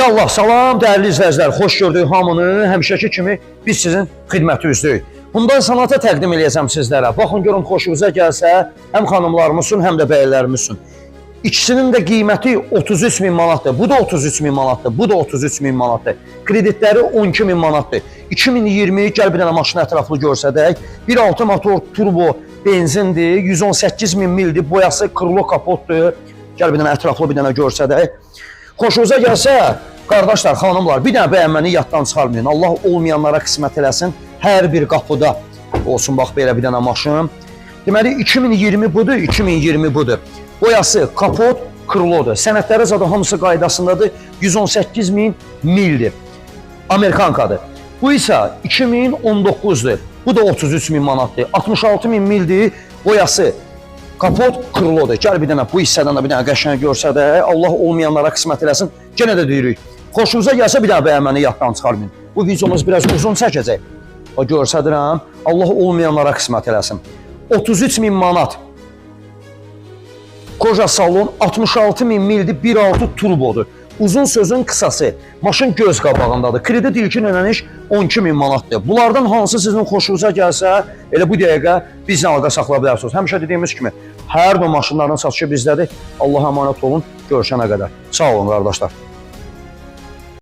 Allah salam, dəyərli izləyicilər, xoş gördük hamını, həmişəki kimi biz sizin xidmətinizdəyik. Bundan sanata təqdim edəcəm sizlərə. Baxın, görün, xoşunuza gəlsə, həm xanımlarımızın, həm də bəylərimizin. İkisinin də qiyməti 33 min manatdır. Bu da 33 min manatdır, bu da 33 min manatdır. Kreditləri 12 min manatdır. 2020, gəl bir dənə maşını ətraflı görsədək, 1.6 motor turbo benzindir, 118 min mildir, boyası krilo kapotdur. Gəl bir dənə ətraflı bir dənə görsədək. Xoşunuza gəlsə, qardaşlar, xanımlar, bir dənə bəyənməni yaddan çıxarmayın. Allah olmayanlara qismət eləsin. Hər bir qapıda olsun, bax, belə bir dənə maşın. Deməli, 2020 budur, 2020 budur. Boyası kapot, krilodur. Sənədləri zaten hamısı qaydasındadır. 118 min mildir. Amerikankadır. Bu isə 2019'dur. Bu da 33 min manatdır. 66 min mildir. Boyası kapot krilodur. Gəl bir dənə bu hissədən də bir dənə qəşəng görsə də, Allah olmayanlara qismət eləsin. Yenə də deyirik. Xoşunuza gəlsə bir dənə bəyənməni yaddan çıxarmayın. Bu videomuz biraz uzun çəkəcək. O görsədirəm, Allah olmayanlara qismət eləsin. 33 min manat. Koja salon 66 min mildir, 1.6 turbodur. Uzun sözün qısası, maşın göz qabağındadır. Kredit ilkin ödəniş 12 min manatdır. Bunlardan hansı sizin xoşunuza gəlsə, elə bu dəqiqə bizlə əlaqə saxlaya bilərsiniz. Həmişə dediyimiz kimi, hər bir maşınların satışı bizdədir. Allah'a emanet olun, görüşənə qədər. Sağ olun, qardaşlar.